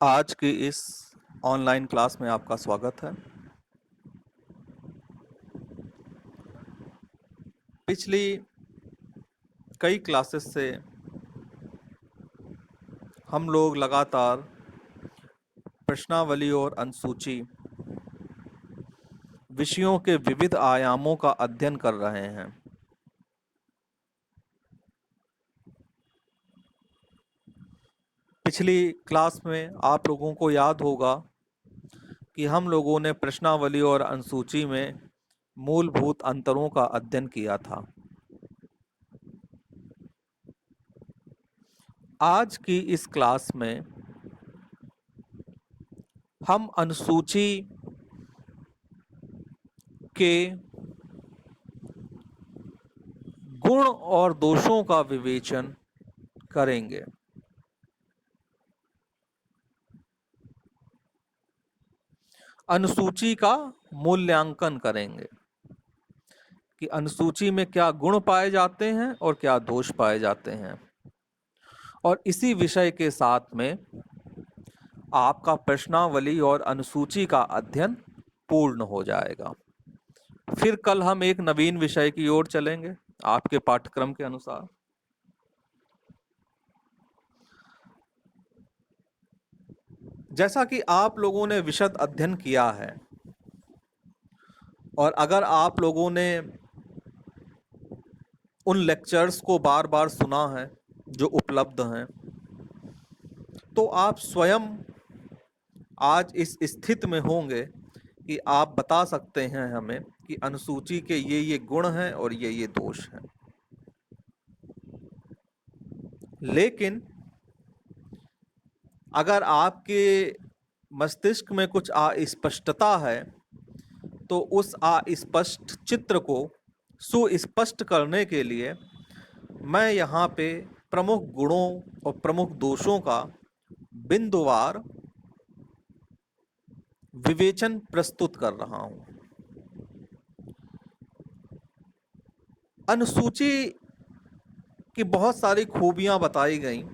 आज की इस ऑनलाइन क्लास में आपका स्वागत है। पिछली कई क्लासेस से हम लोग लगातार प्रश्नावली और अनुसूची विषयों के विविध आयामों का अध्ययन कर रहे हैं। पिछली क्लास में आप लोगों को याद होगा कि हम लोगों ने प्रश्नावली और अनुसूची में मूलभूत अंतरों का अध्ययन किया था। आज की इस क्लास में हम अनुसूची के गुण और दोषों का विवेचन करेंगे। अनुसूची का मूल्यांकन करेंगे कि अनुसूची में क्या गुण पाए जाते हैं और क्या दोष पाए जाते हैं, और इसी विषय के साथ में आपका प्रश्नावली और अनुसूची का अध्ययन पूर्ण हो जाएगा। फिर कल हम एक नवीन विषय की ओर चलेंगे आपके पाठ्यक्रम के अनुसार। जैसा कि आप लोगों ने विशद अध्ययन किया है और अगर आप लोगों ने उन लेक्चर्स को बार बार सुना है जो उपलब्ध हैं, तो आप स्वयं आज इस स्थिति में होंगे कि आप बता सकते हैं हमें कि अनुसूची के ये गुण हैं और ये दोष हैं। लेकिन अगर आपके मस्तिष्क में कुछ अस्पष्टता है तो उस अस्पष्ट चित्र को सुस्पष्ट करने के लिए मैं यहाँ पे प्रमुख गुणों और प्रमुख दोषों का बिंदुवार विवेचन प्रस्तुत कर रहा हूँ। अनुसूची की बहुत सारी खूबियां बताई गई।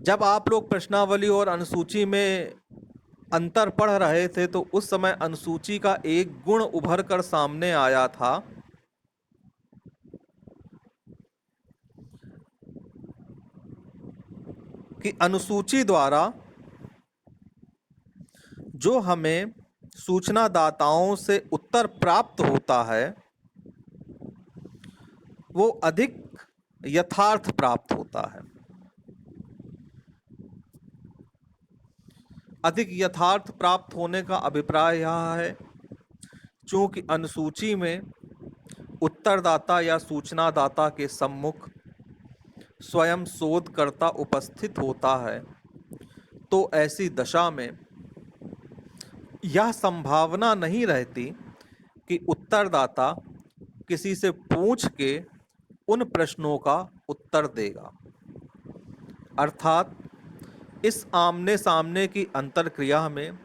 जब आप लोग प्रश्नावली और अनुसूची में अंतर पढ़ रहे थे तो उस समय अनुसूची का एक गुण उभर कर सामने आया था कि अनुसूची द्वारा जो हमें सूचनादाताओं से उत्तर प्राप्त होता है वो अधिक यथार्थ प्राप्त होता है। अधिक यथार्थ प्राप्त होने का अभिप्राय यह है चूंकि अनुसूची में उत्तरदाता या सूचनादाता के सम्मुख स्वयं शोधकर्ता उपस्थित होता है, तो ऐसी दशा में यह संभावना नहीं रहती कि उत्तरदाता किसी से पूछ के उन प्रश्नों का उत्तर देगा। अर्थात इस आमने सामने की अंतर्क्रिया में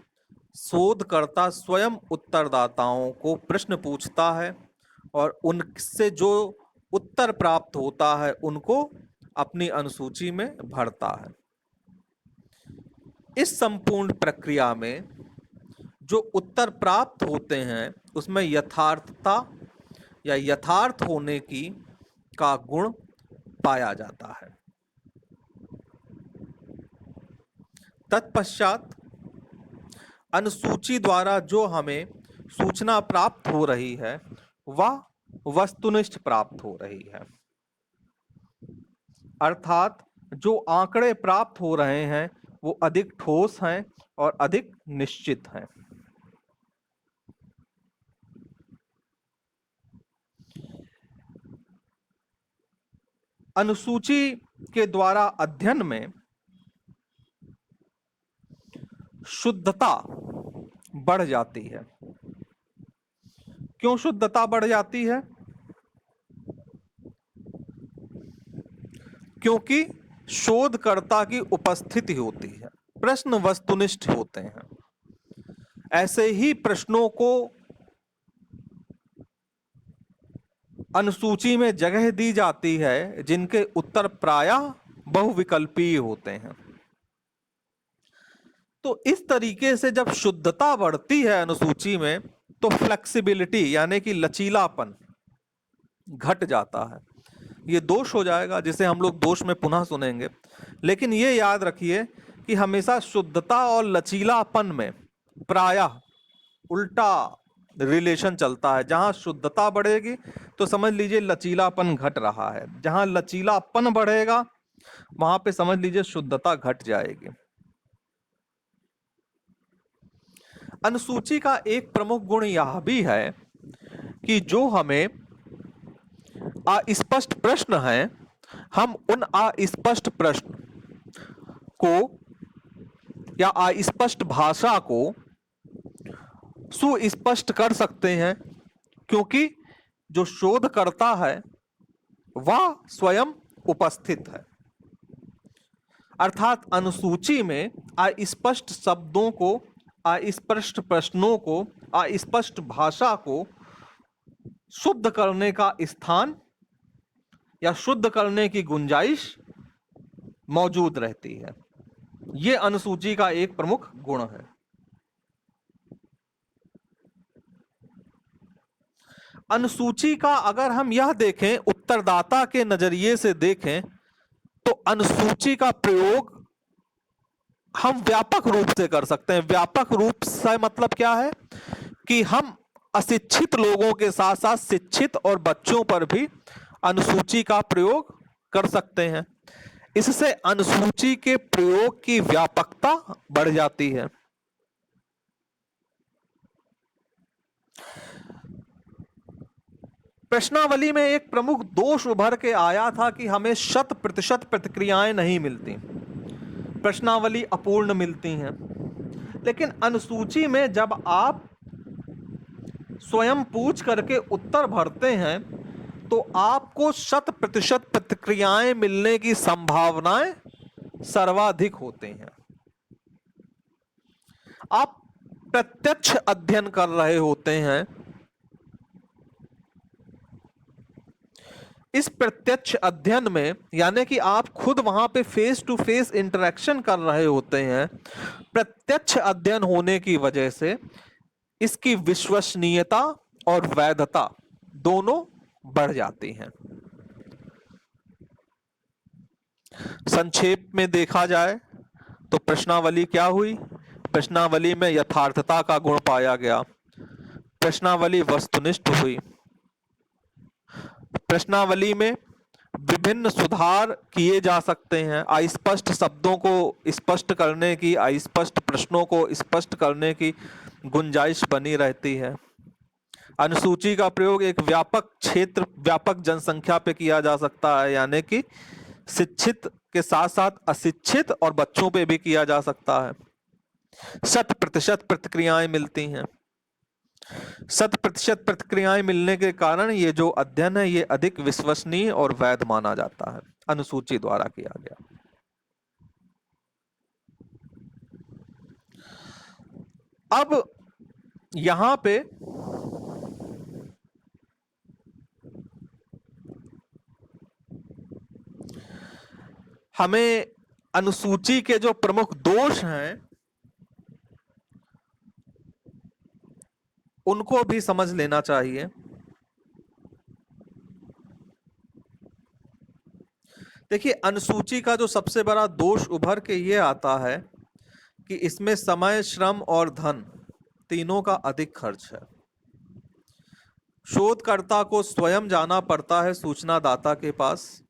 शोधकर्ता स्वयं उत्तरदाताओं को प्रश्न पूछता है और उनसे जो उत्तर प्राप्त होता है उनको अपनी अनुसूची में भरता है। इस संपूर्ण प्रक्रिया में जो उत्तर प्राप्त होते हैं उसमें यथार्थता या यथार्थ होने की का गुण पाया जाता है। तत्पश्चात अनुसूची द्वारा जो हमें सूचना प्राप्त हो रही है वह वस्तुनिष्ठ प्राप्त हो रही है। अर्थात जो आंकड़े प्राप्त हो रहे हैं वो अधिक ठोस हैं और अधिक निश्चित हैं। अनुसूची के द्वारा अध्ययन में शुद्धता बढ़ जाती है। क्यों शुद्धता बढ़ जाती है? क्योंकि शोधकर्ता की उपस्थिति होती है, प्रश्न वस्तुनिष्ठ होते हैं। ऐसे ही प्रश्नों को अनुसूची में जगह दी जाती है जिनके उत्तर प्रायः बहुविकल्पीय होते हैं। तो इस तरीके से जब शुद्धता बढ़ती है अनुसूची में, तो फ्लेक्सिबिलिटी यानी कि लचीलापन घट जाता है। ये दोष हो जाएगा, जिसे हम लोग दोष में पुनः सुनेंगे। लेकिन ये याद रखिए कि हमेशा शुद्धता और लचीलापन में प्रायः उल्टा रिलेशन चलता है। जहां शुद्धता बढ़ेगी तो समझ लीजिए लचीलापन घट रहा है, जहां लचीलापन बढ़ेगा वहां पे समझ लीजिए शुद्धता घट जाएगी। अनुसूची का एक प्रमुख गुण यह भी है कि जो हमें अस्पष्ट प्रश्न हैं, हम उन अस्पष्ट प्रश्न को या अस्पष्ट भाषा को सुस्पष्ट कर सकते हैं, क्योंकि जो शोध करता है वह स्वयं उपस्थित है। अर्थात अनुसूची में अस्पष्ट शब्दों को, अस्पष्ट प्रश्नों को, अस्पष्ट भाषा को शुद्ध करने का स्थान या शुद्ध करने की गुंजाइश मौजूद रहती है। यह अनुसूची का एक प्रमुख गुण है। अनुसूची का अगर हम यह देखें, उत्तरदाता के नजरिए से देखें, तो अनुसूची का प्रयोग हम व्यापक रूप से कर सकते हैं। व्यापक रूप से मतलब क्या है कि हम अशिक्षित लोगों के साथ साथ शिक्षित और बच्चों पर भी अनुसूची का प्रयोग कर सकते हैं। इससे अनुसूची के प्रयोग की व्यापकता बढ़ जाती है। प्रश्नावली में एक प्रमुख दोष उभर के आया था कि हमें 100% प्रतिक्रियाएं नहीं मिलती, प्रश्नावली अपूर्ण मिलती हैं। लेकिन अनुसूची में जब आप स्वयं पूछ करके उत्तर भरते हैं तो आपको 100% प्रतिक्रियाएं मिलने की संभावनाएं सर्वाधिक होते हैं। आप प्रत्यक्ष अध्ययन कर रहे होते हैं। इस प्रत्यक्ष अध्ययन में यानी कि आप खुद वहां पे फेस टू फेस इंटरेक्शन कर रहे होते हैं। प्रत्यक्ष अध्ययन होने की वजह से इसकी विश्वसनीयता और वैधता दोनों बढ़ जाती हैं। संक्षेप में देखा जाए तो प्रश्नावली क्या हुई? प्रश्नावली में यथार्थता का गुण पाया गया। प्रश्नावली वस्तुनिष्ठ हुई। प्रश्नावली में विभिन्न सुधार किए जा सकते हैं। अस्पष्ट शब्दों को स्पष्ट करने की, अस्पष्ट प्रश्नों को स्पष्ट करने की गुंजाइश बनी रहती है। अनुसूची का प्रयोग एक व्यापक क्षेत्र, व्यापक जनसंख्या पे किया जा सकता है, यानी कि शिक्षित के साथ साथ अशिक्षित और बच्चों पे भी किया जा सकता है। 100% प्रतिक्रियाएं मिलती हैं। 100% प्रतिक्रियाएं मिलने के कारण ये जो अध्ययन है ये अधिक विश्वसनीय और वैध माना जाता है, अनुसूची द्वारा किया गया। अब यहां पे हमें अनुसूची के जो प्रमुख दोष हैं उनको भी समझ लेना चाहिए। देखिए, अनुसूची का जो सबसे बड़ा दोष उभर के ये आता है कि इसमें समय, श्रम और धन तीनों का अधिक खर्च है। शोधकर्ता को स्वयं जाना पड़ता है सूचनादाता के पास,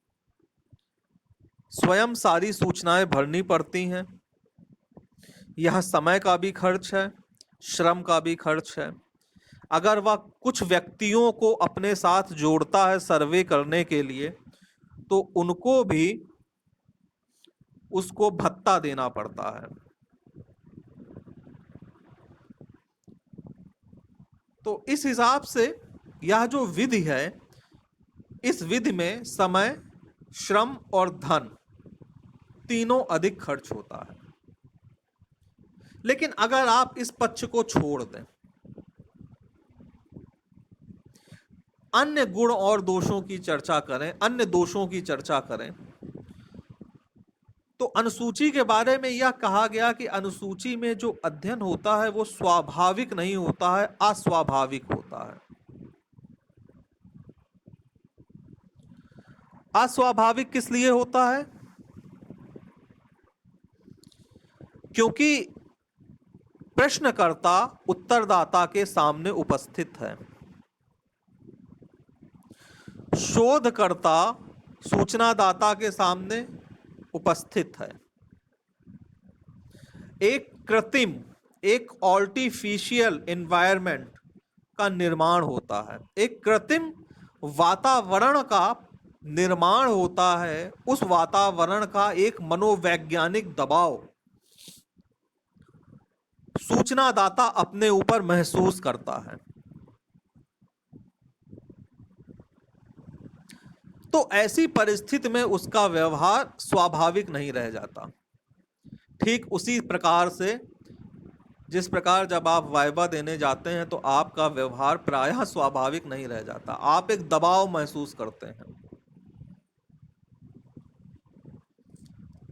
स्वयं सारी सूचनाएं भरनी पड़ती हैं। यह समय का भी खर्च है, श्रम का भी खर्च है। अगर वह कुछ व्यक्तियों को अपने साथ जोड़ता है सर्वे करने के लिए, तो उनको भी उसको भत्ता देना पड़ता है। तो इस हिसाब से यह जो विधि है, इस विधि में समय, श्रम और धन तीनों अधिक खर्च होता है। लेकिन अगर आप इस पक्ष को छोड़ दें, अन्य गुण और दोषों की चर्चा करें, अन्य दोषों की चर्चा करें, तो अनुसूची के बारे में यह कहा गया कि अनुसूची में जो अध्ययन होता है वो स्वाभाविक नहीं होता है, अस्वाभाविक होता है। अस्वाभाविक किस लिए होता है? क्योंकि प्रश्नकर्ता उत्तरदाता के सामने उपस्थित है, शोधकर्ता सूचनादाता के सामने उपस्थित है। एक कृत्रिम, एक आर्टिफिशियल एनवायरनमेंट का निर्माण होता है, एक कृत्रिम वातावरण का निर्माण होता है। उस वातावरण का एक मनोवैज्ञानिक दबाव सूचनादाता अपने ऊपर महसूस करता है। तो ऐसी परिस्थिति में उसका व्यवहार स्वाभाविक नहीं रह जाता। ठीक उसी प्रकार से जिस प्रकार जब आप वाइवा देने जाते हैं तो आपका व्यवहार प्रायः स्वाभाविक नहीं रह जाता, आप एक दबाव महसूस करते हैं।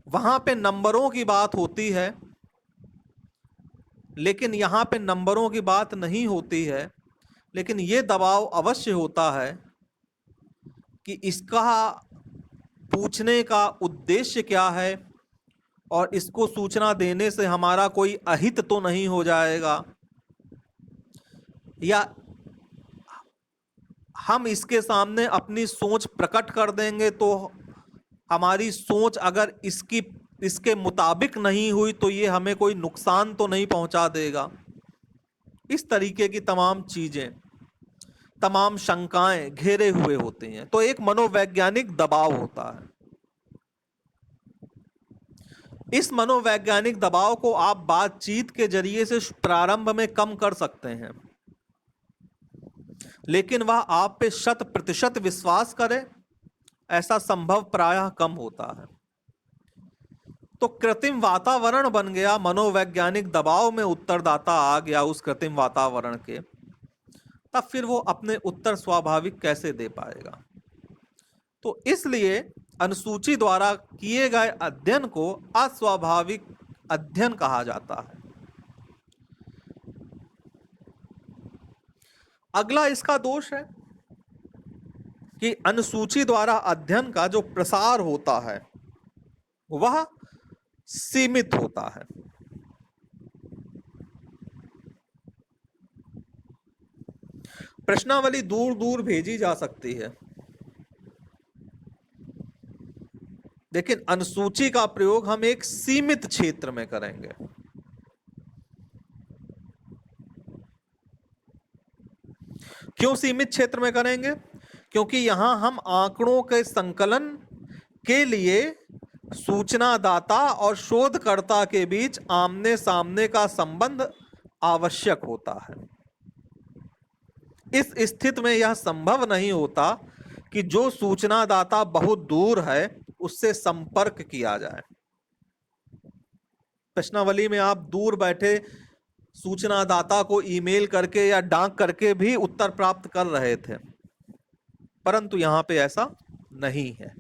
वहां पे नंबरों की बात होती है, लेकिन यहाँ पे नंबरों की बात नहीं होती है, लेकिन ये दबाव अवश्य होता है कि इसका पूछने का उद्देश्य क्या है और इसको सूचना देने से हमारा कोई अहित तो नहीं हो जाएगा, या हम इसके सामने अपनी सोच प्रकट कर देंगे तो हमारी सोच अगर इसके मुताबिक नहीं हुई तो ये हमें कोई नुकसान तो नहीं पहुंचा देगा। इस तरीके की तमाम चीजें, तमाम शंकाएं घेरे हुए होती हैं। तो एक मनोवैज्ञानिक दबाव होता है। इस मनोवैज्ञानिक दबाव को आप बातचीत के जरिए से प्रारंभ में कम कर सकते हैं, लेकिन वह आप पे 100% विश्वास करे ऐसा संभव प्रायः कम होता है। तो कृत्रिम वातावरण बन गया, मनोवैज्ञानिक दबाव में उत्तरदाता आ गया उस कृत्रिम वातावरण के, तब फिर वो अपने उत्तर स्वाभाविक कैसे दे पाएगा? तो इसलिए अनुसूची द्वारा किए गए अध्ययन को अस्वाभाविक अध्ययन कहा जाता है। अगला इसका दोष है कि अनुसूची द्वारा अध्ययन का जो प्रसार होता है वह सीमित होता है। प्रश्नावली दूर दूर भेजी जा सकती है, लेकिन अनुसूची का प्रयोग हम एक सीमित क्षेत्र में करेंगे। क्यों सीमित क्षेत्र में करेंगे? क्योंकि यहां हम आंकड़ों के संकलन के लिए सूचनादाता और शोधकर्ता के बीच आमने सामने का संबंध आवश्यक होता है। इस स्थिति में यह संभव नहीं होता कि जो सूचनादाता बहुत दूर है उससे संपर्क किया जाए। प्रश्नावली में आप दूर बैठे सूचनादाता को ईमेल करके या डाक करके भी उत्तर प्राप्त कर रहे थे, परंतु यहां पे ऐसा नहीं है।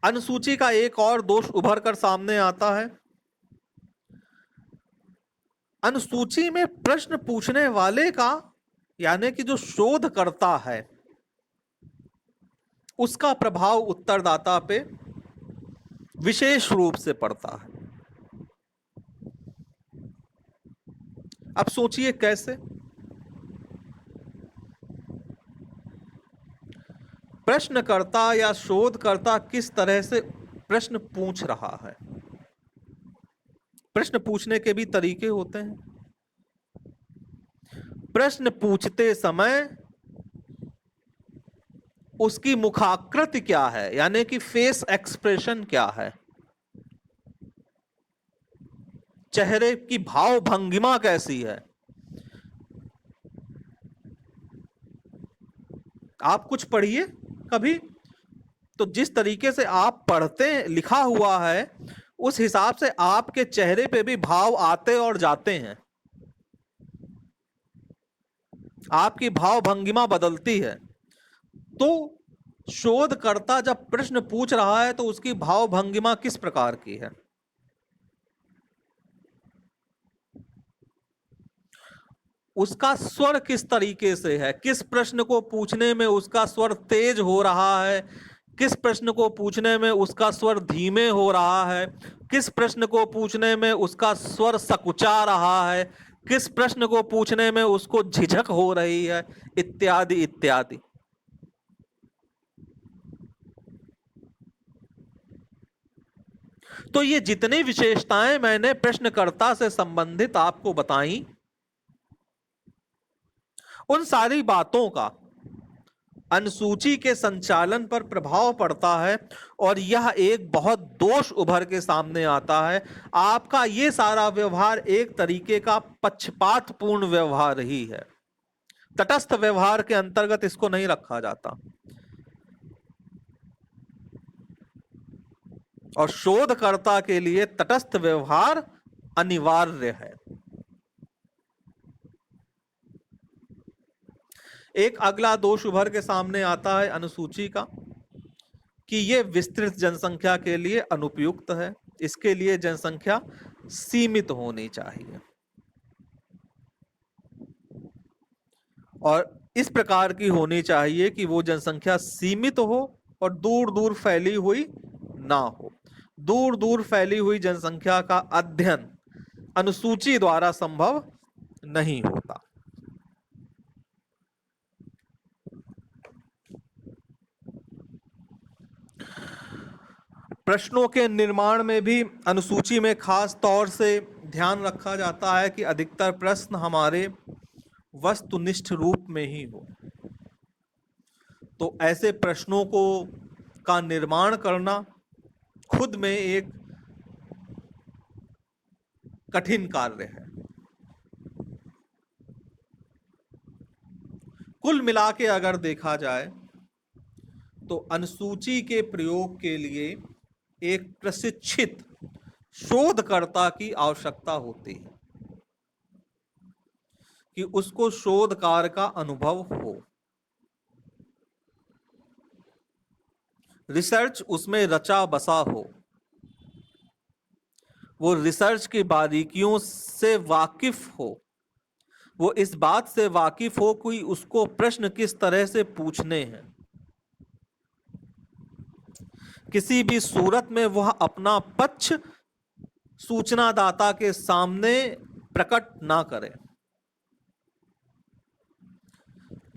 अनुसूची का एक और दोष उभर कर सामने आता है। अनुसूची में प्रश्न पूछने वाले का, यानी कि जो शोधकर्ता है, उसका प्रभाव उत्तरदाता पे विशेष रूप से पड़ता है। अब सोचिए कैसे? प्रश्नकर्ता या शोधकर्ता किस तरह से प्रश्न पूछ रहा है। प्रश्न पूछने के भी तरीके होते हैं। प्रश्न पूछते समय उसकी मुखाकृति क्या है, यानी कि फेस एक्सप्रेशन क्या है, चेहरे की भाव भंगिमा कैसी है। आप कुछ पढ़िए कभी, तो जिस तरीके से आप पढ़ते हैं, लिखा हुआ है उस हिसाब से आपके चेहरे पे भी भाव आते और जाते हैं, आपकी भाव भंगिमा बदलती है। तो शोधकर्ता जब प्रश्न पूछ रहा है तो उसकी भाव भंगिमा किस प्रकार की है, उसका स्वर किस तरीके से है, किस प्रश्न को पूछने में उसका स्वर तेज हो रहा है, किस प्रश्न को पूछने में उसका स्वर धीमे हो रहा है, किस प्रश्न को पूछने में उसका स्वर सकुचा रहा है, किस प्रश्न को पूछने में उसको झिझक हो रही है, इत्यादि इत्यादि। तो ये जितनी विशेषताएं मैंने प्रश्नकर्ता से संबंधित आपको बताई, उन सारी बातों का अनुसूची के संचालन पर प्रभाव पड़ता है और यह एक बहुत दोष उभर के सामने आता है। आपका ये सारा व्यवहार एक तरीके का पक्षपातपूर्ण व्यवहार ही है, तटस्थ व्यवहार के अंतर्गत इसको नहीं रखा जाता। और शोधकर्ता के लिए तटस्थ व्यवहार अनिवार्य है। एक अगला दोष उभर के सामने आता है अनुसूची का, कि ये विस्तृत जनसंख्या के लिए अनुपयुक्त है, इसके लिए जनसंख्या सीमित होनी चाहिए। और इस प्रकार की होनी चाहिए कि वो जनसंख्या सीमित हो और दूर दूर फैली हुई ना हो। दूर दूर फैली हुई जनसंख्या का अध्ययन अनुसूची द्वारा संभव नहीं होता। प्रश्नों के निर्माण में भी अनुसूची में खास तौर से ध्यान रखा जाता है कि अधिकतर प्रश्न हमारे वस्तुनिष्ठ रूप में ही हो। तो ऐसे प्रश्नों को का निर्माण करना खुद में एक कठिन कार्य है। कुल मिला के अगर देखा जाए तो अनुसूची के प्रयोग के लिए एक प्रशिक्षित शोधकर्ता की आवश्यकता होती है, कि उसको शोध कार्य का अनुभव हो, रिसर्च उसमें रचा बसा हो, वो रिसर्च की बारीकियों से वाकिफ हो, वो इस बात से वाकिफ हो कि उसको प्रश्न किस तरह से पूछने हैं, किसी भी सूरत में वह अपना पक्ष सूचनादाता के सामने प्रकट ना करे।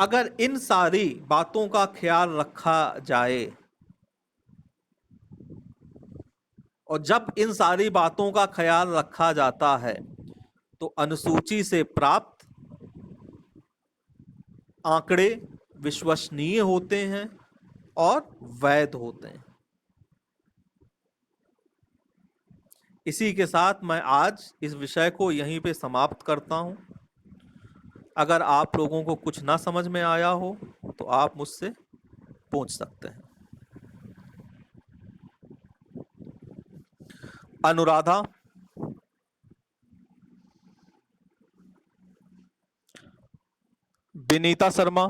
अगर इन सारी बातों का ख्याल रखा जाए और जब इन सारी बातों का ख्याल रखा जाता है तो अनुसूची से प्राप्त आंकड़े विश्वसनीय होते हैं और वैध होते हैं। इसी के साथ मैं आज इस विषय को यहीं पे समाप्त करता हूं। अगर आप लोगों को कुछ ना समझ में आया हो तो आप मुझसे पूछ सकते हैं। अनुराधा, विनीता शर्मा,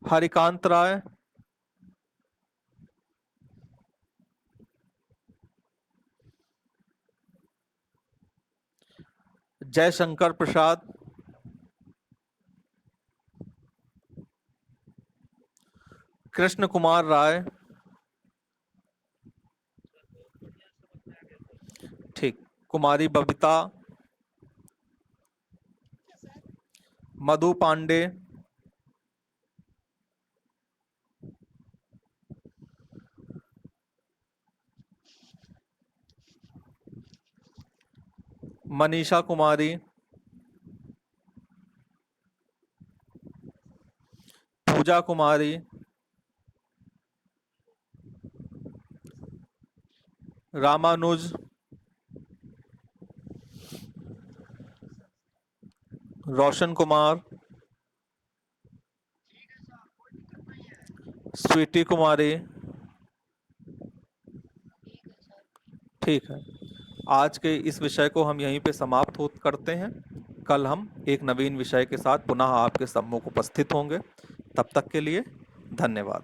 हरिकांत राय, जयशंकर प्रसाद, कृष्ण कुमार राय, ठीक, कुमारी बबीता, मधु पांडे, मनीषा कुमारी, पूजा कुमारी, रामानुज, रोशन कुमार, स्वीटी कुमारी, ठीक है, आज के इस विषय को हम यहीं पे समाप्त हो करते हैं। कल हम एक नवीन विषय के साथ पुनः आपके सम्मुख उपस्थित होंगे। तब तक के लिए धन्यवाद।